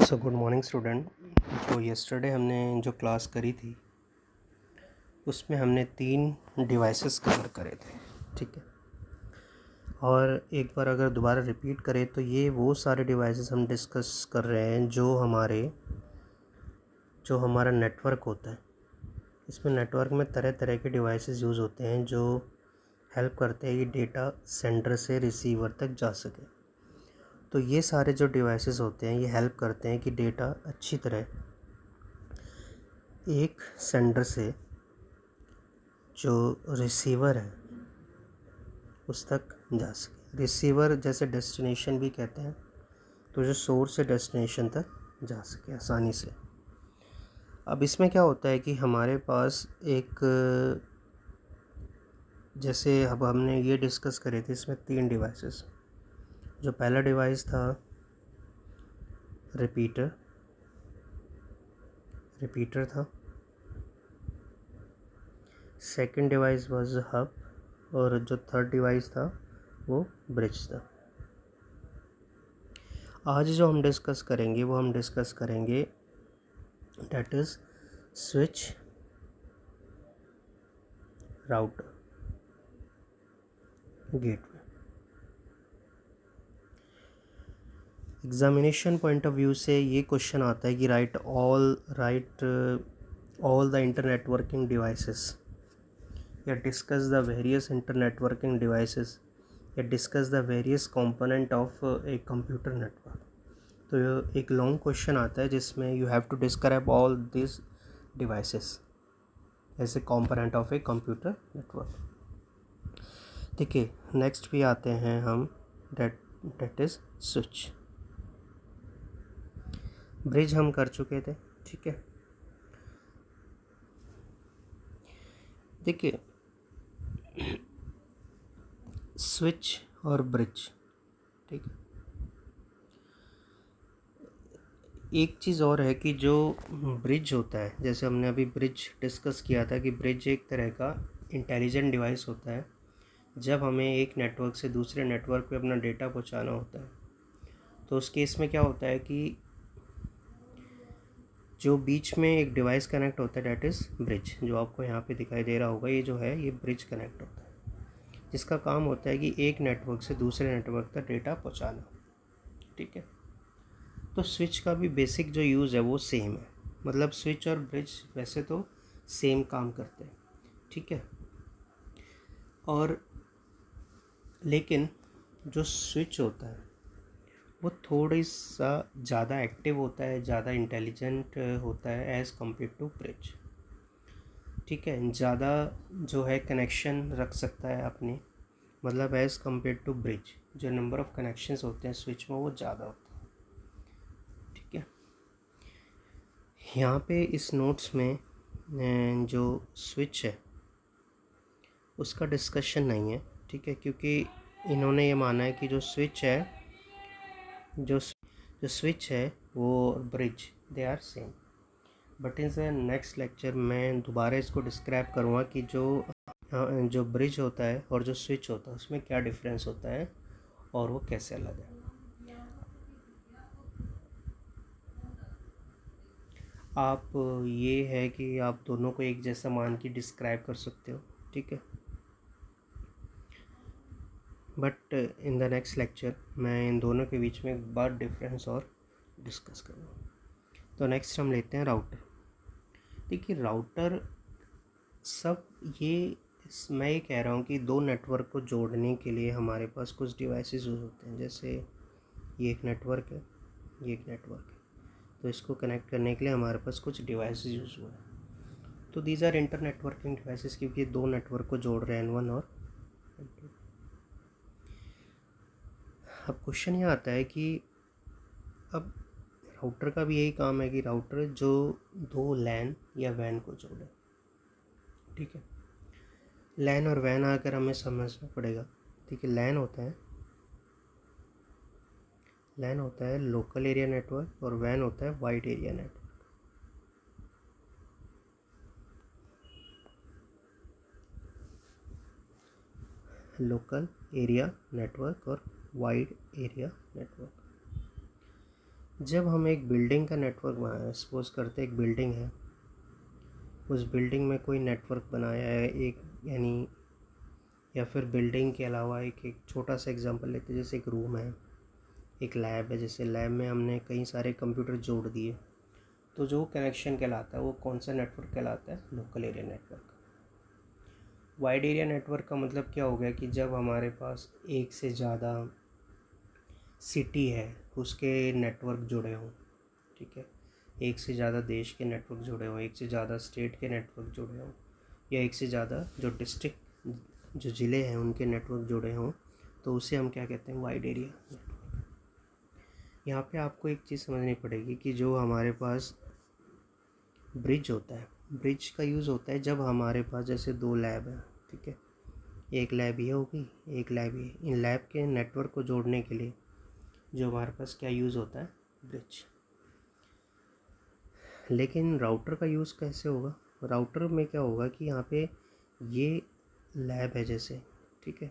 So good morning student. तो yesterday हमने जो क्लास करी थी उसमें हमने 3 डिवाइसेस कवर करे थे, ठीक है। और एक बार अगर दोबारा रिपीट करें तो ये वो सारे डिवाइसेस हम डिस्कस कर रहे हैं जो हमारा नेटवर्क होता है। इसमें नेटवर्क में तरह तरह के डिवाइसेस यूज़ होते हैं जो हेल्प करते हैं कि डेटा सेंडर से रिसीवर तक जा सके। तो ये सारे जो डिवाइसेस होते हैं ये हेल्प करते हैं कि डेटा अच्छी तरह एक सेंडर से जो रिसीवर है उस तक जा सके। रिसीवर जैसे डेस्टिनेशन भी कहते हैं, तो जो सोर्स से डेस्टिनेशन तक जा सके आसानी से। अब इसमें क्या होता है कि हमारे पास एक, जैसे अब हमने ये डिस्कस करे थे, इसमें 3 डिवाइसेस। जो पहला डिवाइस था रिपीटर था। सेकंड डिवाइस वाज हब, और जो थर्ड डिवाइस था वो ब्रिज था। आज जो हम डिस्कस करेंगे that is switch, router, gateway. Examination point of view से ये क्वेश्चन आता है कि write all the internetworking devices, या discuss the various internetworking devices, या discuss the various component of a computer network. तो ये एक लॉन्ग क्वेश्चन आता है जिसमें you have to describe all this devices as a component of a computer network. ठीक है, नेक्स्ट भी आते हैं हम, डेट इज़ स्विच। ब्रिज हम कर चुके थे, ठीक है। देखिए, स्विच और ब्रिज, ठीक है। एक चीज़ और है कि जो ब्रिज होता है, जैसे हमने अभी ब्रिज डिस्कस किया था कि ब्रिज एक तरह का इंटेलिजेंट डिवाइस होता है जब हमें एक नेटवर्क से दूसरे नेटवर्क पे अपना डेटा पहुंचाना होता है। तो उस केस में क्या होता है कि जो बीच में एक डिवाइस कनेक्ट होता है डेट इज़ ब्रिज, जो आपको यहाँ पे दिखाई दे रहा होगा, ये जो है ये ब्रिज कनेक्ट होता है, जिसका काम होता है कि एक नेटवर्क से दूसरे नेटवर्क तक डेटा पहुँचाना, ठीक है। तो स्विच का भी बेसिक जो यूज़ है वो सेम है, मतलब स्विच और ब्रिज वैसे तो सेम काम करते हैं, ठीक है। और लेकिन जो स्विच होता है वो थोड़ी सा ज़्यादा एक्टिव होता है, ज़्यादा इंटेलिजेंट होता है एज़ कम्पेयर टू ब्रिज, ठीक है। ज़्यादा जो है कनेक्शन रख सकता है अपने, मतलब एज़ कम्पेयर टू ब्रिज जो नंबर ऑफ़ कनेक्शंस होते हैं स्विच में वो ज़्यादा होता है, ठीक है। यहाँ पे इस नोट्स में जो स्विच है उसका डिस्कशन नहीं है, ठीक है, क्योंकि इन्होंने ये माना है कि जो स्विच है वो bridge they are same. But in the next lecture मैं दोबारा इसको डिस्क्राइब करूँगा कि जो ब्रिज होता है और जो स्विच होता है उसमें क्या डिफरेंस होता है और वो कैसे अलग है। आप ये है कि आप दोनों को एक जैसा मान के डिस्क्राइब कर सकते हो, ठीक है। But in the next lecture मैं इन दोनों के बीच में एक बार डिफरेंस और डिस्कस करूँगा। तो नेक्स्ट हम लेते हैं राउटर। देखिए, राउटर सब ये मैं ये कह रहा हूँ कि दो नेटवर्क को जोड़ने के लिए हमारे पास कुछ डिवाइसेस यूज़ होते हैं। जैसे ये एक नेटवर्क है, ये एक नेटवर्क है, तो इसको कनेक्ट करने के लिए हमारे पास कुछ डिवाइसेस यूज़ हुआ है। तो these are inter networking devices, क्योंकि ये दो नेटवर्क को जोड़ रहे हैं, N1 और N2। अब क्वेश्चन ये आता है कि अब राउटर का भी यही काम है कि राउटर जो दो लैन या वैन को जोड़े, ठीक है। लैन और वैन आकर हमें समझना पड़ेगा, ठीक है। लैन होता है लोकल एरिया नेटवर्क और वैन होता है wide area network. Local area network और वाइड एरिया नेटवर्क। जब हम एक बिल्डिंग का नेटवर्क बनाए, सपोज करते एक बिल्डिंग है, उस बिल्डिंग में कोई नेटवर्क बनाया है एक, यानी या फिर बिल्डिंग के अलावा एक छोटा सा एग्जांपल लेते हैं, जैसे एक रूम है, एक लैब है, जैसे लैब में हमने कई सारे कंप्यूटर जोड़ दिए, तो जो कनेक्शन कहलाता है वो कौन सा नेटवर्क कहलाता है? Local area network. Wide area network का मतलब क्या हो गया कि जब हमारे पास एक से ज़्यादा सिटी है उसके नेटवर्क जुड़े हों, ठीक है, एक से ज़्यादा देश के नेटवर्क जुड़े हों, एक से ज़्यादा स्टेट के नेटवर्क जुड़े हों, या एक से ज़्यादा जो डिस्ट्रिक्ट जो ज़िले हैं उनके नेटवर्क जुड़े हों, तो उसे हम क्या कहते हैं? Wide area network. यहाँ पे आपको एक चीज़ समझनी पड़ेगी कि जो हमारे पास ब्रिज होता है, ब्रिज का यूज़ होता है जब हमारे पास जैसे दो लैब हैं, ठीक है, एक लैब ये होगी, एक लैब ये, इन लैब के नेटवर्क को जोड़ने के लिए जो हमारे पास क्या यूज़ होता है? ब्रिज। लेकिन राउटर का यूज़ कैसे होगा? राउटर में क्या होगा कि यहाँ पे ये लैब है जैसे, ठीक है,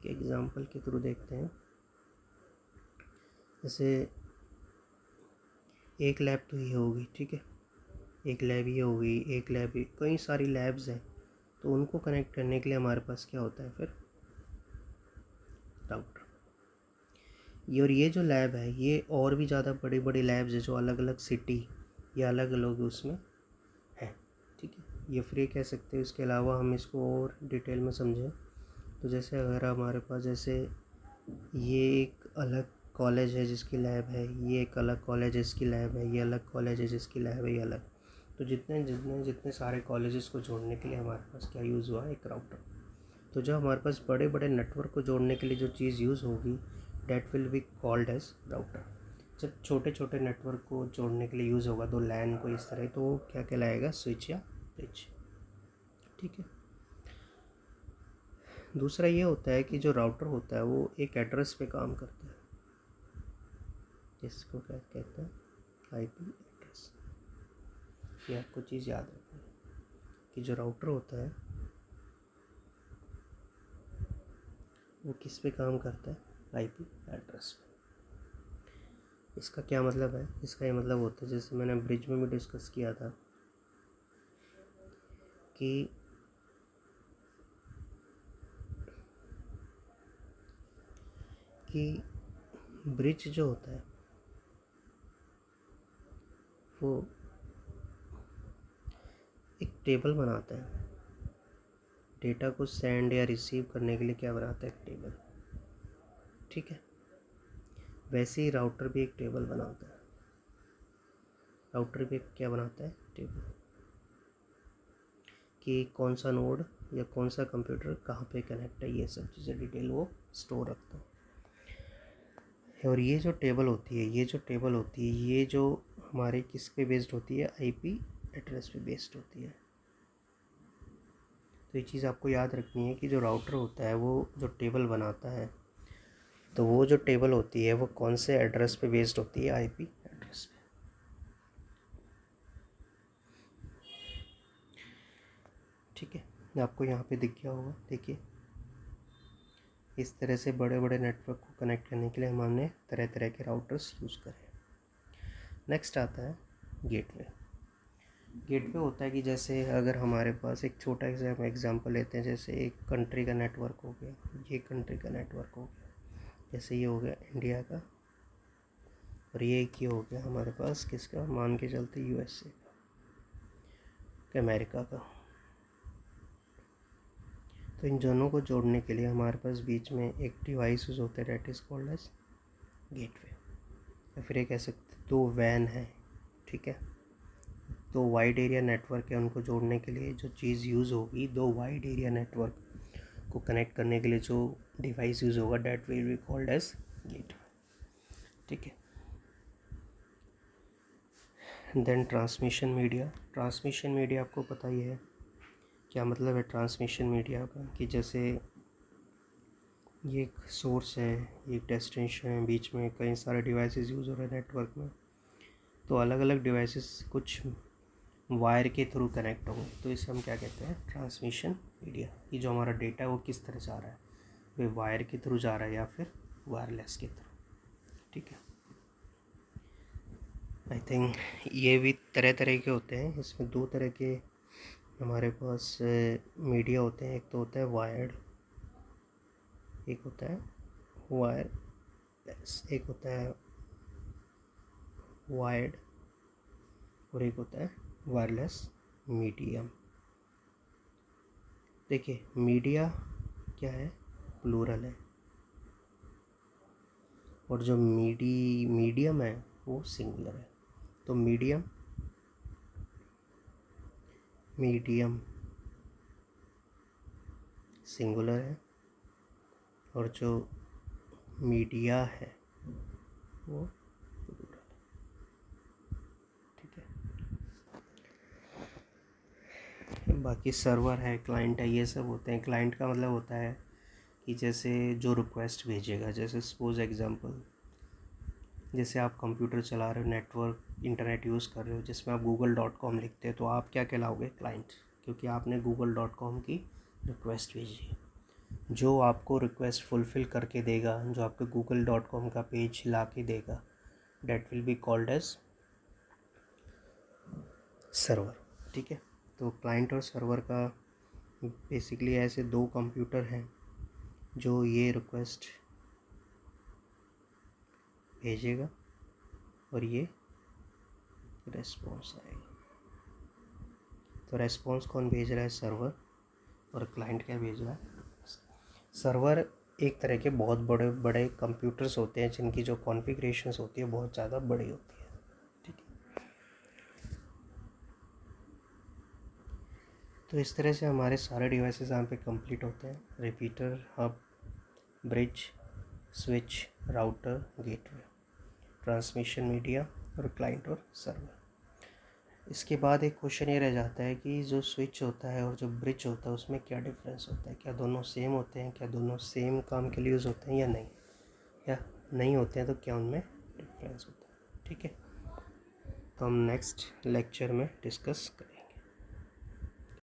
कि एग्ज़ाम्पल के थ्रू देखते हैं, जैसे एक लैब तो ये होगी, ठीक है, एक लैब ये होगी, एक लैब, कई सारी लैब्स हैं, तो उनको कनेक्ट करने के लिए हमारे पास क्या होता है फिर? राउटर। ये और ये जो लैब है ये और भी ज़्यादा बड़ी बड़ी लैब्स है जो अलग अलग सिटी या अलग अलग उसमें है, ठीक है। ये फ्री कह सकते हैं। इसके अलावा हम इसको और डिटेल में समझें तो जैसे अगर हमारे पास जैसे ये एक अलग कॉलेज है जिसकी लैब है, ये एक अलग कॉलेज है जिसकी लैब है, ये अलग कॉलेज है जिसकी लैब है, ये अलग, तो जितने जितने जितने सारे कॉलेजेस को जोड़ने के लिए हमारे पास क्या यूज़ हुआ? एक राउटर। तो जब हमारे पास बड़े बड़े नेटवर्क को जोड़ने के लिए जो चीज़ यूज़ होगी that will be called as router. जब छोटे छोटे नेटवर्क को जोड़ने के लिए यूज़ होगा दो लैन को इस तरह, तो वो क्या कहलाएगा? स्विच या ब्रिज, ठीक है। दूसरा ये होता है कि जो राउटर होता है वो एक एड्रेस पे काम करता है, जिसको क्या कहते हैं? IP address. ये आपको चीज़ याद रखनी है कि जो राउटर होता है वो किस पे काम करता है? आईपी एड्रेस पे। इसका क्या मतलब है? इसका ये मतलब होता है, जैसे मैंने ब्रिज में भी डिस्कस किया था कि ब्रिज जो होता है वो एक टेबल बनाता है, डेटा को सेंड या रिसीव करने के लिए क्या बनाता है? एक टेबल, ठीक है। वैसे ही राउटर भी एक टेबल बनाता है, राउटर भी क्या बनाता है? टेबल, कि कौन सा नोड या कौन सा कंप्यूटर कहाँ पे कनेक्ट है, ये सब चीज़ें डिटेल वो स्टोर रखता है। और ये जो टेबल होती है, ये जो हमारे किस पे बेस्ड होती है? आईपी एड्रेस पे बेस्ड होती है। तो ये चीज़ आपको याद रखनी है कि जो राउटर होता है वो जो टेबल बनाता है, तो वो जो टेबल होती है वो कौन से एड्रेस पे बेस्ड होती है? आईपी एड्रेस पे, ठीक है। आपको यहाँ पे दिख गया होगा, देखिए इस तरह से बड़े बड़े नेटवर्क को कनेक्ट करने के लिए हमने तरह तरह के राउटर्स यूज़ करे। नेक्स्ट आता है गेटवे। गेटवे होता है कि जैसे अगर हमारे पास एक छोटा सा हम एग्जांपल लेते हैं, जैसे एक कंट्री का नेटवर्क हो गया, ये कंट्री का नेटवर्क हो गया, जैसे ये हो गया इंडिया का, और ये एक ये हो गया हमारे पास किसका? मान के चलते यूएसए का, अमेरिका का। तो इन दोनों को जोड़ने के लिए हमारे पास बीच में एक डिवाइस यूज़ होता है that is called as gateway, या फिर ये कह सकते दो वैन है, ठीक है। दो वाइड एरिया नेटवर्क है, उनको जोड़ने के लिए जो चीज़ यूज़ होगी, दो वाइड एरिया नेटवर्क को कनेक्ट करने के लिए जो डिवाइस यूज़ होगा that will be called as gateway, ठीक है। देन ट्रांसमिशन मीडिया आपको पता ही है क्या मतलब है ट्रांसमिशन मीडिया का, कि जैसे ये एक सोर्स है, एक डेस्टिनेशन है, बीच में कई सारे डिवाइसेस यूज़ हो रहे हैं नेटवर्क में, तो अलग अलग डिवाइसेस कुछ वायर के थ्रू कनेक्ट हो, तो इसे हम क्या कहते हैं? Transmission media. कि जो हमारा डेटा है वो किस तरह जा रहा है, वे वायर के थ्रू जा रहा है या फिर वायरलेस के थ्रू, ठीक है। आई थिंक ये भी तरह तरह के होते हैं। इसमें दो तरह के हमारे पास मीडिया होते हैं। एक तो होता है वायर्ड, एक होता है वायरलेस। एक होता है वायर्ड और एक होता है वायरलेस मीडियम। देखिए मीडिया क्या है, प्लूरल है, और जो मीडियम है वो सिंगुलर है। तो मीडियम सिंगुलर है और जो मीडिया है वो प्लूरल है। ठीक है, बाकी सर्वर है, क्लाइंट है, ये सब होते हैं। क्लाइंट का मतलब होता है कि जैसे जो रिक्वेस्ट भेजेगा, जैसे सपोज एग्जांपल, जैसे आप कंप्यूटर चला रहे हो, नेटवर्क इंटरनेट यूज़ कर रहे हो, जिसमें आप google.com लिखते हैं, तो आप क्या कहलाओगे, क्लाइंट, क्योंकि आपने google.com की रिक्वेस्ट भेजी है। जो आपको रिक्वेस्ट फुलफ़िल करके देगा, जो आपके google.com का पेज ला के देगा, that will be called as server. ठीक है, तो क्लाइंट और सर्वर का बेसिकली ऐसे दो कंप्यूटर हैं जो ये रिक्वेस्ट भेजेगा और ये रेस्पॉन्स आएगा। तो रेस्पॉन्स कौन भेज रहा है, सर्वर, और क्लाइंट क्या भेज रहा है। सर्वर एक तरह के बहुत बड़े बड़े कंप्यूटर्स होते हैं जिनकी जो कॉन्फ़िगरेशंस होती है बहुत ज़्यादा बड़ी होती है। ठीक है, तो इस तरह से हमारे सारे डिवाइसेस यहाँ पे कंप्लीट होते हैं। Repeater, hub, bridge, switch, router, gateway, transmission media और क्लाइंट और सर्वर। इसके बाद एक क्वेश्चन ये रह जाता है कि जो स्विच होता है और जो ब्रिज होता है उसमें क्या डिफरेंस होता है, क्या दोनों सेम होते हैं, क्या दोनों सेम काम के लिए यूज़ होते हैं या नहीं, या नहीं होते हैं तो क्या उनमें डिफरेंस होता है। ठीक है, तो हम नेक्स्ट लेक्चर में डिस्कस करेंगे।